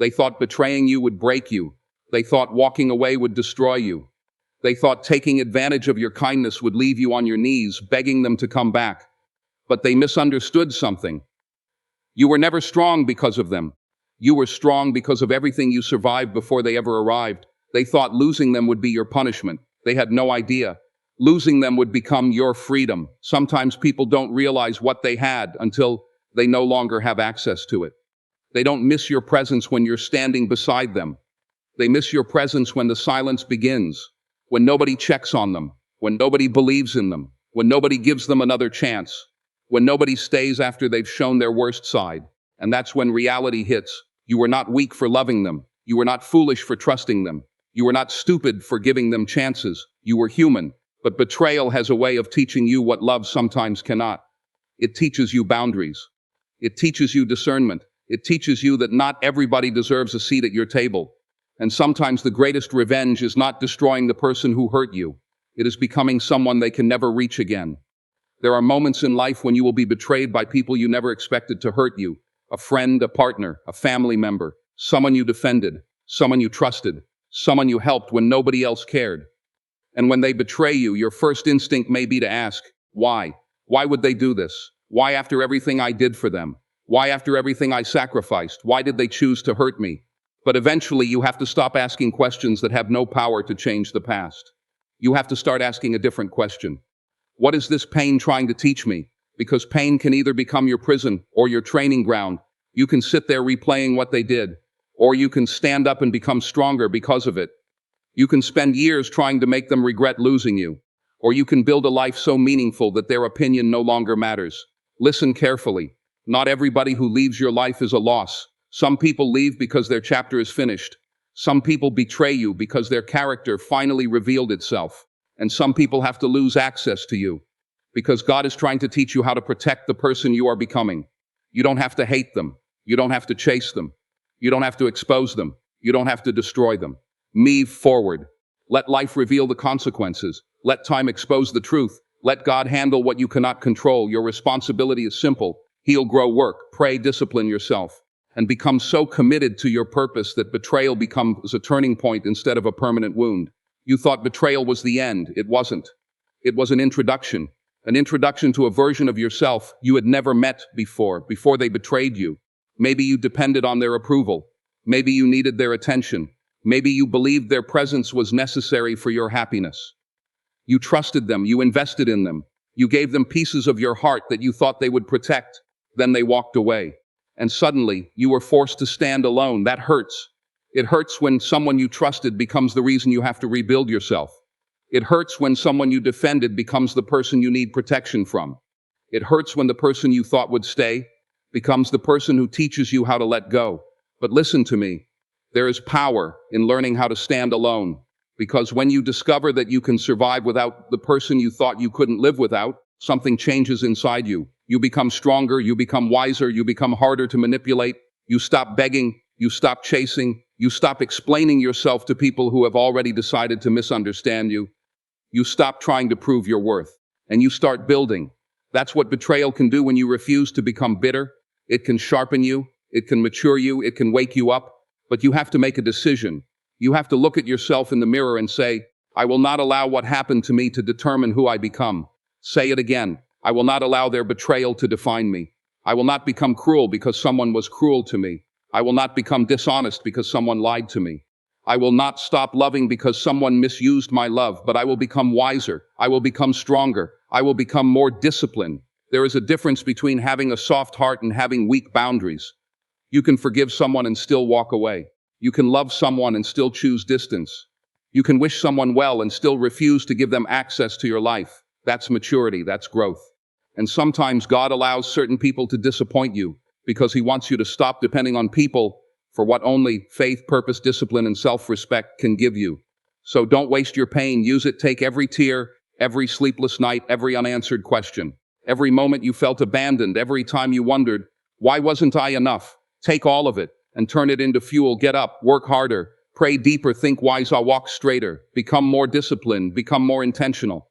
They thought betraying you would break you. They thought walking away would destroy you. They thought taking advantage of your kindness would leave you on your knees, begging them to come back. But they misunderstood something. You were never strong because of them. You were strong because of everything you survived before they ever arrived. They thought losing them would be your punishment. They had no idea. Losing them would become your freedom. Sometimes people don't realize what they had until they no longer have access to it. They don't miss your presence when you're standing beside them. They miss your presence when the silence begins, when nobody checks on them, when nobody believes in them, when nobody gives them another chance, when nobody stays after they've shown their worst side. And that's when reality hits. You were not weak for loving them. You were not foolish for trusting them. You were not stupid for giving them chances. You were human. But betrayal has a way of teaching you what love sometimes cannot. It teaches you boundaries. It teaches you discernment. It teaches you that not everybody deserves a seat at your table. And sometimes the greatest revenge is not destroying the person who hurt you. It is becoming someone they can never reach again. There are moments in life when you will be betrayed by people you never expected to hurt you. A friend, a partner, a family member, someone you defended, someone you trusted, someone you helped when nobody else cared. And when they betray you, your first instinct may be to ask, why? Why would they do this? Why after everything I did for them? Why after everything I sacrificed? Why did they choose to hurt me? But eventually you have to stop asking questions that have no power to change the past. You have to start asking a different question. What is this pain trying to teach me? Because pain can either become your prison or your training ground. You can sit there replaying what they did, or you can stand up and become stronger because of it. You can spend years trying to make them regret losing you, or you can build a life so meaningful that their opinion no longer matters. Listen carefully. Not everybody who leaves your life is a loss. Some people leave because their chapter is finished. Some people betray you because their character finally revealed itself. And some people have to lose access to you because God is trying to teach you how to protect the person you are becoming. You don't have to hate them. You don't have to chase them. You don't have to expose them. You don't have to destroy them. Move forward. Let life reveal the consequences. Let time expose the truth. Let God handle what you cannot control. Your responsibility is simple. Heal, grow, work, pray, discipline yourself, and become so committed to your purpose that betrayal becomes a turning point instead of a permanent wound. You thought betrayal was the end. It wasn't. It was an introduction to a version of yourself you had never met before they betrayed you. Maybe you depended on their approval. Maybe you needed their attention. Maybe you believed their presence was necessary for your happiness. You trusted them. You invested in them. You gave them pieces of your heart that you thought they would protect. Then they walked away. And suddenly, you were forced to stand alone. That hurts. It hurts when someone you trusted becomes the reason you have to rebuild yourself. It hurts when someone you defended becomes the person you need protection from. It hurts when the person you thought would stay becomes the person who teaches you how to let go. But listen to me. There is power in learning how to stand alone. Because when you discover that you can survive without the person you thought you couldn't live without, something changes inside you. You become stronger, you become wiser, you become harder to manipulate. You stop begging, you stop chasing, you stop explaining yourself to people who have already decided to misunderstand you. You stop trying to prove your worth, and you start building. That's what betrayal can do when you refuse to become bitter. It can sharpen you, it can mature you, it can wake you up, but you have to make a decision. You have to look at yourself in the mirror and say, I will not allow what happened to me to determine who I become. Say it again. I will not allow their betrayal to define me. I will not become cruel because someone was cruel to me. I will not become dishonest because someone lied to me. I will not stop loving because someone misused my love, but I will become wiser. I will become stronger. I will become more disciplined. There is a difference between having a soft heart and having weak boundaries. You can forgive someone and still walk away. You can love someone and still choose distance. You can wish someone well and still refuse to give them access to your life. That's maturity, that's growth. And sometimes God allows certain people to disappoint you because He wants you to stop depending on people for what only faith, purpose, discipline, and self-respect can give you. So don't waste your pain. Use it. Take every tear, every sleepless night, every unanswered question, every moment you felt abandoned, every time you wondered, why wasn't I enough? Take all of it and turn it into fuel. Get up, work harder, pray deeper, think wiser, walk straighter, become more disciplined, become more intentional.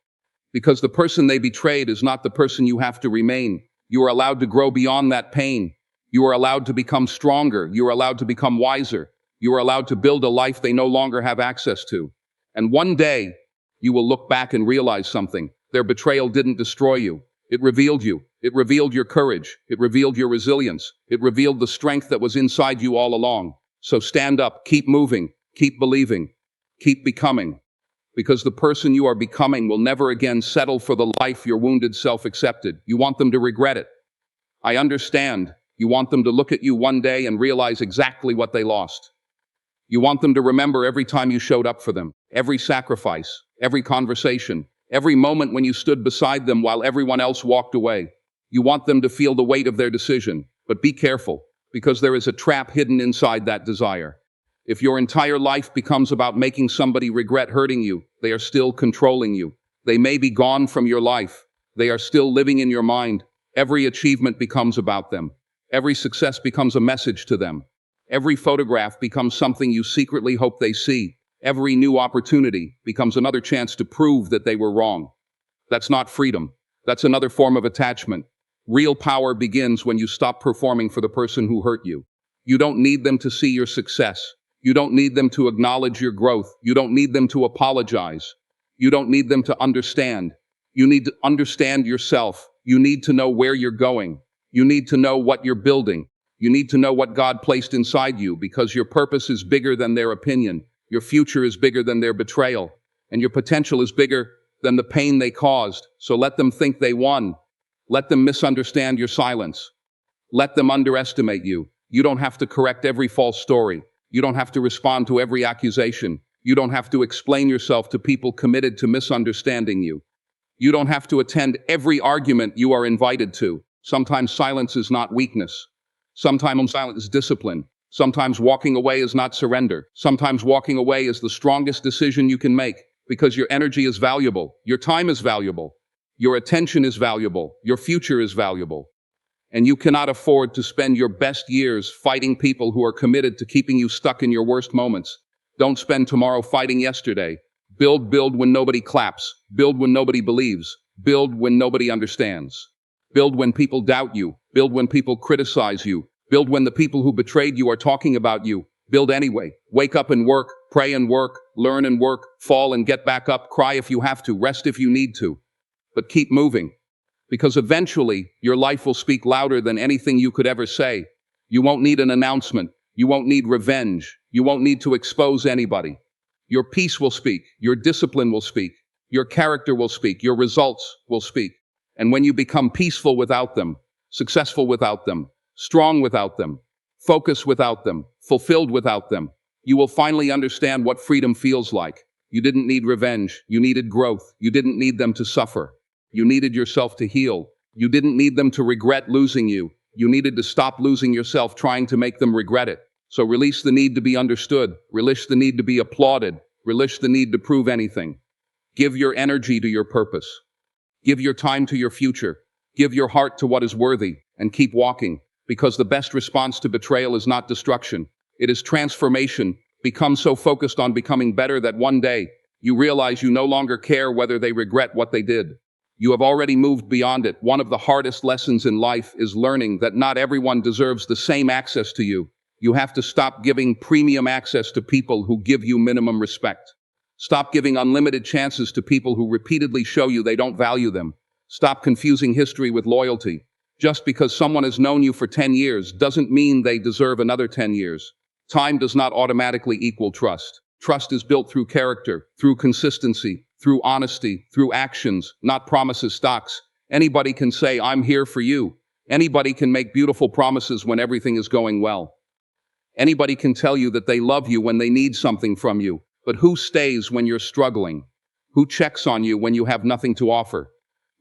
Because the person they betrayed is not the person you have to remain. You are allowed to grow beyond that pain. You are allowed to become stronger. You are allowed to become wiser. You are allowed to build a life they no longer have access to. And one day, you will look back and realize something. Their betrayal didn't destroy you. It revealed you. It revealed your courage. It revealed your resilience. It revealed the strength that was inside you all along. So stand up, keep moving, keep believing, keep becoming. Because the person you are becoming will never again settle for the life your wounded self accepted. You want them to regret it. I understand. You want them to look at you one day and realize exactly what they lost. You want them to remember every time you showed up for them, every sacrifice, every conversation, every moment when you stood beside them while everyone else walked away. You want them to feel the weight of their decision. But be careful, because there is a trap hidden inside that desire. If your entire life becomes about making somebody regret hurting you, they are still controlling you. They may be gone from your life. They are still living in your mind. Every achievement becomes about them. Every success becomes a message to them. Every photograph becomes something you secretly hope they see. Every new opportunity becomes another chance to prove that they were wrong. That's not freedom. That's another form of attachment. Real power begins when you stop performing for the person who hurt you. You don't need them to see your success. You don't need them to acknowledge your growth. You don't need them to apologize. You don't need them to understand. You need to understand yourself. You need to know where you're going. You need to know what you're building. You need to know what God placed inside you, because your purpose is bigger than their opinion. Your future is bigger than their betrayal. And your potential is bigger than the pain they caused. So let them think they won. Let them misunderstand your silence. Let them underestimate you. You don't have to correct every false story. You don't have to respond to every accusation. You don't have to explain yourself to people committed to misunderstanding you. You don't have to attend every argument you are invited to. Sometimes silence is not weakness. Sometimes silence is discipline. Sometimes walking away is not surrender. Sometimes walking away is the strongest decision you can make, because your energy is valuable. Your time is valuable. Your attention is valuable. Your future is valuable. And you cannot afford to spend your best years fighting people who are committed to keeping you stuck in your worst moments. Don't spend tomorrow fighting yesterday. Build when nobody claps. Build when nobody believes. Build when nobody understands. Build when people doubt you. Build when people criticize you. Build when the people who betrayed you are talking about you. Build anyway. Wake up and work. Pray and work. Learn and work. Fall and get back up. Cry if you have to. Rest if you need to. But keep moving. Because eventually, your life will speak louder than anything you could ever say. You won't need an announcement. You won't need revenge. You won't need to expose anybody. Your peace will speak. Your discipline will speak. Your character will speak. Your results will speak. And when you become peaceful without them, successful without them, strong without them, focused without them, fulfilled without them, you will finally understand what freedom feels like. You didn't need revenge. You needed growth. You didn't need them to suffer. You needed yourself to heal. You didn't need them to regret losing you. You needed to stop losing yourself trying to make them regret it. So release the need to be understood. Release the need to be applauded. Release the need to prove anything. Give your energy to your purpose. Give your time to your future. Give your heart to what is worthy, and keep walking, because the best response to betrayal is not destruction. It is transformation. Become so focused on becoming better that one day you realize you no longer care whether they regret what they did. You have already moved beyond it. One of the hardest lessons in life is learning that not everyone deserves the same access to you. You have to stop giving premium access to people who give you minimum respect. Stop giving unlimited chances to people who repeatedly show you they don't value them. Stop confusing history with loyalty. Just because someone has known you for 10 years doesn't mean they deserve another 10 years. Time does not automatically equal trust. Trust is built through character, through consistency, through honesty, through actions, not promises stocks. Anybody can say, "I'm here for you." Anybody can make beautiful promises when everything is going well. Anybody can tell you that they love you when they need something from you. But who stays when you're struggling? Who checks on you when you have nothing to offer?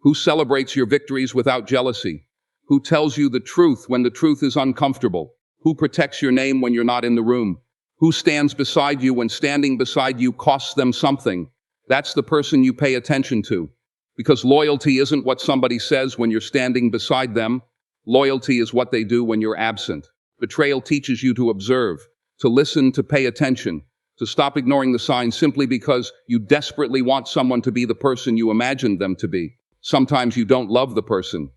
Who celebrates your victories without jealousy? Who tells you the truth when the truth is uncomfortable? Who protects your name when you're not in the room? Who stands beside you when standing beside you costs them something? That's the person you pay attention to. Because loyalty isn't what somebody says when you're standing beside them. Loyalty is what they do when you're absent. Betrayal teaches you to observe, to listen, to pay attention, to stop ignoring the signs simply because you desperately want someone to be the person you imagined them to be. Sometimes you don't love the person.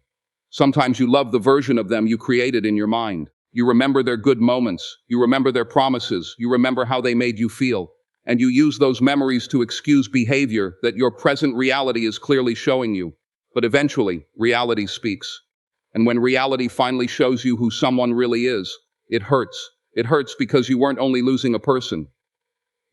Sometimes you love the version of them you created in your mind. You remember their good moments. You remember their promises. You remember how they made you feel. And you use those memories to excuse behavior that your present reality is clearly showing you. But eventually, reality speaks. And when reality finally shows you who someone really is, it hurts. It hurts because you weren't only losing a person.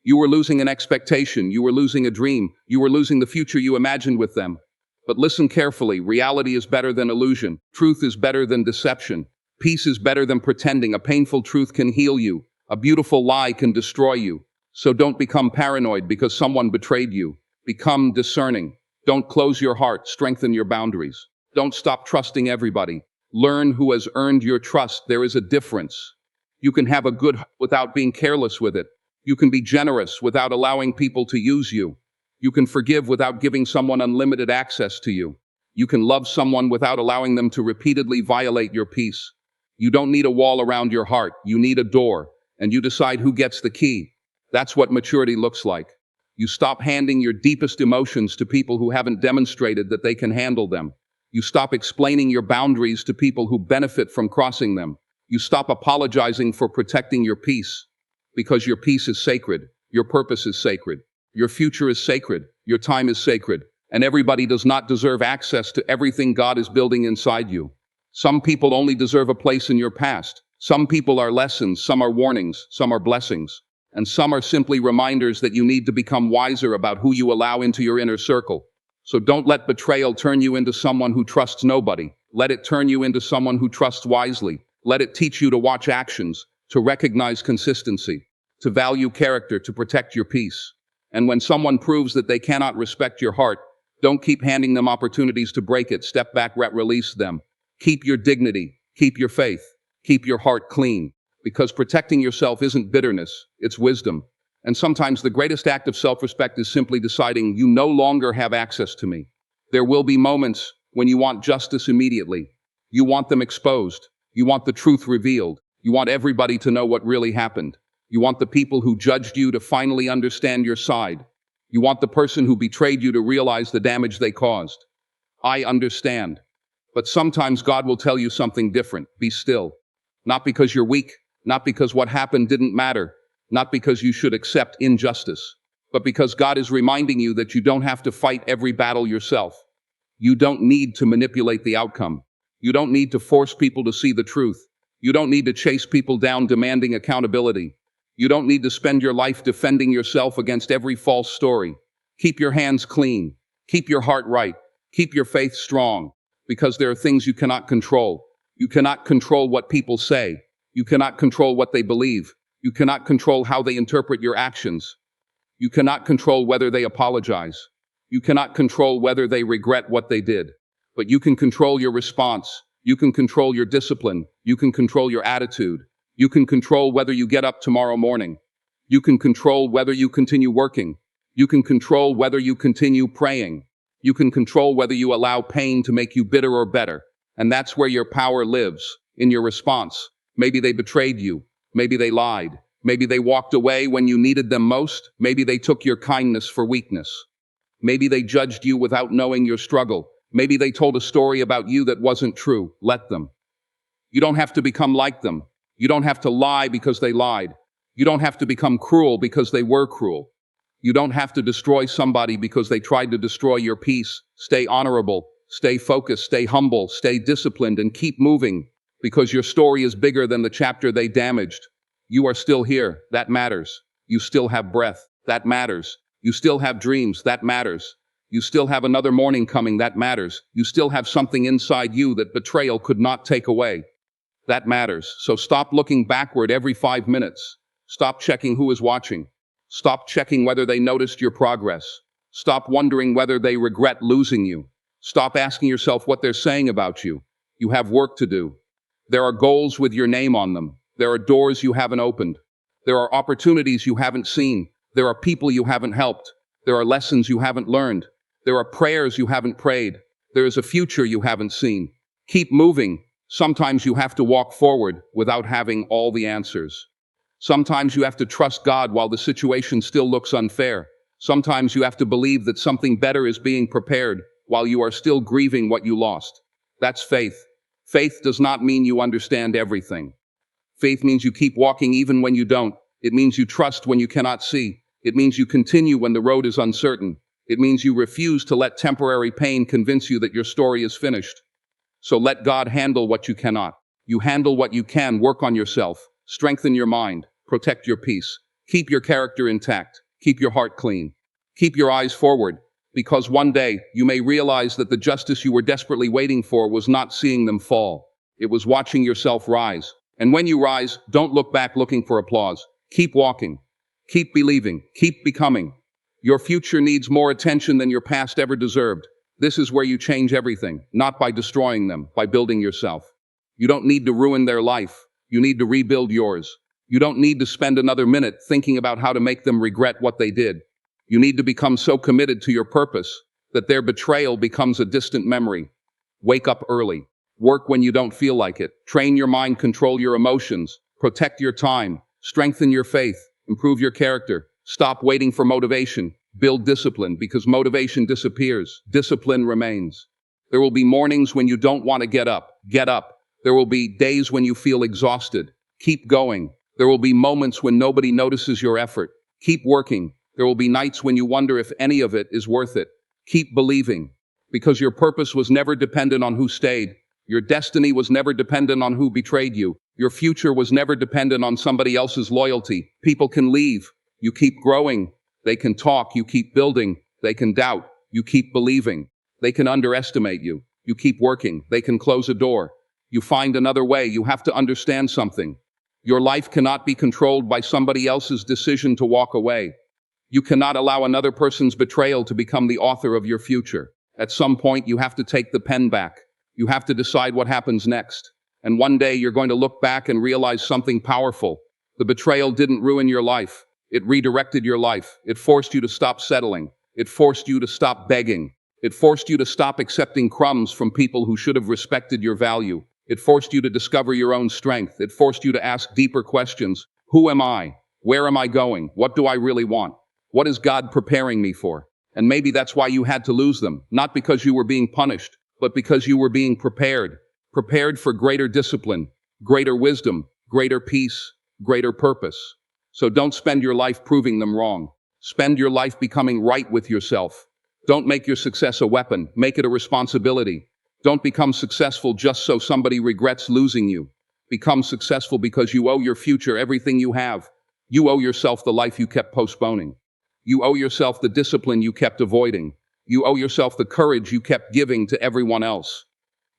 You were losing an expectation. You were losing a dream. You were losing the future you imagined with them. But listen carefully. Reality is better than illusion. Truth is better than deception. Peace is better than pretending. A painful truth can heal you. A beautiful lie can destroy you. So don't become paranoid because someone betrayed you. Become discerning. Don't close your heart. Strengthen your boundaries. Don't stop trusting everybody. Learn who has earned your trust. There is a difference. You can have a good heart without being careless with it. You can be generous without allowing people to use you. You can forgive without giving someone unlimited access to you. You can love someone without allowing them to repeatedly violate your peace. You don't need a wall around your heart. You need a door, and you decide who gets the key. That's what maturity looks like. You stop handing your deepest emotions to people who haven't demonstrated that they can handle them. You stop explaining your boundaries to people who benefit from crossing them. You stop apologizing for protecting your peace, because your peace is sacred, your purpose is sacred, your future is sacred, your time is sacred, and everybody does not deserve access to everything God is building inside you. Some people only deserve a place in your past. Some people are lessons, some are warnings, some are blessings, and some are simply reminders that you need to become wiser about who you allow into your inner circle. So don't let betrayal turn you into someone who trusts nobody. Let it turn you into someone who trusts wisely. Let it teach you to watch actions, to recognize consistency, to value character, to protect your peace. And when someone proves that they cannot respect your heart, don't keep handing them opportunities to break it. Step back, release them. Keep your dignity, keep your faith, keep your heart clean, because protecting yourself isn't bitterness, it's wisdom. And sometimes the greatest act of self-respect is simply deciding you no longer have access to me. There will be moments when you want justice immediately. You want them exposed. You want the truth revealed. You want everybody to know what really happened. You want the people who judged you to finally understand your side. You want the person who betrayed you to realize the damage they caused. I understand. But sometimes God will tell you something different. Be still. Not because you're weak, not because what happened didn't matter, not because you should accept injustice, but because God is reminding you that you don't have to fight every battle yourself. You don't need to manipulate the outcome. You don't need to force people to see the truth. You don't need to chase people down demanding accountability. You don't need to spend your life defending yourself against every false story. Keep your hands clean. Keep your heart right. Keep your faith strong, because there are things you cannot control. You cannot control what people say. You cannot control what they believe. You cannot control how they interpret your actions. You cannot control whether they apologize. You cannot control whether they regret what they did. But you can control your response. You can control your discipline. You can control your attitude. You can control whether you get up tomorrow morning. You can control whether you continue working. You can control whether you continue praying. You can control whether you allow pain to make you bitter or better. And that's where your power lives, in your response. Maybe they betrayed you. Maybe they lied. Maybe they walked away when you needed them most. Maybe they took your kindness for weakness. Maybe they judged you without knowing your struggle. Maybe they told a story about you that wasn't true. Let them. You don't have to become like them. You don't have to lie because they lied. You don't have to become cruel because they were cruel. You don't have to destroy somebody because they tried to destroy your peace. Stay honorable, stay focused, stay humble, stay disciplined, and keep moving, because your story is bigger than the chapter they damaged. You are still here. That matters. You still have breath. That matters. You still have dreams. That matters. You still have another morning coming. That matters. You still have something inside you that betrayal could not take away. That matters. So stop looking backward every 5 minutes. Stop checking who is watching. Stop checking whether they noticed your progress. Stop wondering whether they regret losing you. Stop asking yourself what they're saying about you. You have work to do. There are goals with your name on them. There are doors you haven't opened. There are opportunities you haven't seen. There are people you haven't helped. There are lessons you haven't learned. There are prayers you haven't prayed. There is a future you haven't seen. Keep moving. Sometimes you have to walk forward without having all the answers. Sometimes you have to trust God while the situation still looks unfair. Sometimes you have to believe that something better is being prepared while you are still grieving what you lost. That's faith. Faith does not mean you understand everything. Faith means you keep walking even when you don't. It means you trust when you cannot see. It means you continue when the road is uncertain. It means you refuse to let temporary pain convince you that your story is finished. So let God handle what you cannot. You handle what you can, work on yourself, strengthen your mind, protect your peace, keep your character intact, keep your heart clean, keep your eyes forward, because one day you may realize that the justice you were desperately waiting for was not seeing them fall. It was watching yourself rise. And when you rise, don't look back looking for applause. Keep walking. Keep believing. Keep becoming. Your future needs more attention than your past ever deserved. This is where you change everything, not by destroying them, by building yourself. You don't need to ruin their life. You need to rebuild yours. You don't need to spend another minute thinking about how to make them regret what they did. You need to become so committed to your purpose that their betrayal becomes a distant memory. Wake up early. Work when you don't feel like it. Train your mind, control your emotions. Protect your time. Strengthen your faith. Improve your character. Stop waiting for motivation. Build discipline, because motivation disappears. Discipline remains. There will be mornings when you don't want to get up. Get up. There will be days when you feel exhausted. Keep going. There will be moments when nobody notices your effort. Keep working. There will be nights when you wonder if any of it is worth it. Keep believing, because your purpose was never dependent on who stayed. Your destiny was never dependent on who betrayed you. Your future was never dependent on somebody else's loyalty. People can leave. You keep growing. They can talk. You keep building. They can doubt. You keep believing. They can underestimate you. You keep working. They can close a door. You find another way. You have to understand something. Your life cannot be controlled by somebody else's decision to walk away. You cannot allow another person's betrayal to become the author of your future. At some point, you have to take the pen back. You have to decide what happens next. And one day, you're going to look back and realize something powerful. The betrayal didn't ruin your life. It redirected your life. It forced you to stop settling. It forced you to stop begging. It forced you to stop accepting crumbs from people who should have respected your value. It forced you to discover your own strength. It forced you to ask deeper questions. Who am I? Where am I going? What do I really want? What is God preparing me for? And maybe that's why you had to lose them, not because you were being punished, but because you were being prepared. Prepared for greater discipline, greater wisdom, greater peace, greater purpose. So don't spend your life proving them wrong. Spend your life becoming right with yourself. Don't make your success a weapon. Make it a responsibility. Don't become successful just so somebody regrets losing you. Become successful because you owe your future everything you have. You owe yourself the life you kept postponing. You owe yourself the discipline you kept avoiding. You owe yourself the courage you kept giving to everyone else.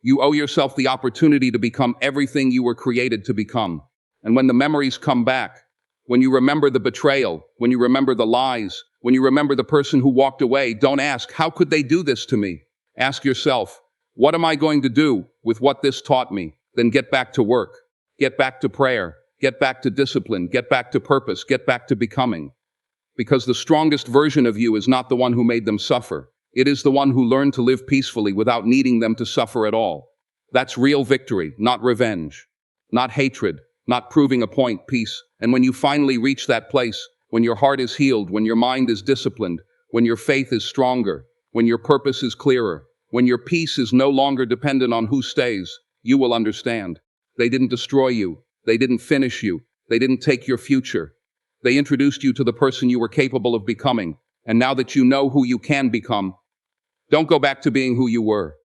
You owe yourself the opportunity to become everything you were created to become. And when the memories come back, when you remember the betrayal, when you remember the lies, when you remember the person who walked away, don't ask, how could they do this to me? Ask yourself, what am I going to do with what this taught me? Then get back to work. Get back to prayer. Get back to discipline. Get back to purpose. Get back to becoming. Because the strongest version of you is not the one who made them suffer. It is the one who learned to live peacefully without needing them to suffer at all. That's real victory, not revenge, not hatred, not proving a point, peace. And when you finally reach that place, when your heart is healed, when your mind is disciplined, when your faith is stronger, when your purpose is clearer, when your peace is no longer dependent on who stays, you will understand. They didn't destroy you. They didn't finish you. They didn't take your future. They introduced you to the person you were capable of becoming. And now that you know who you can become, don't go back to being who you were.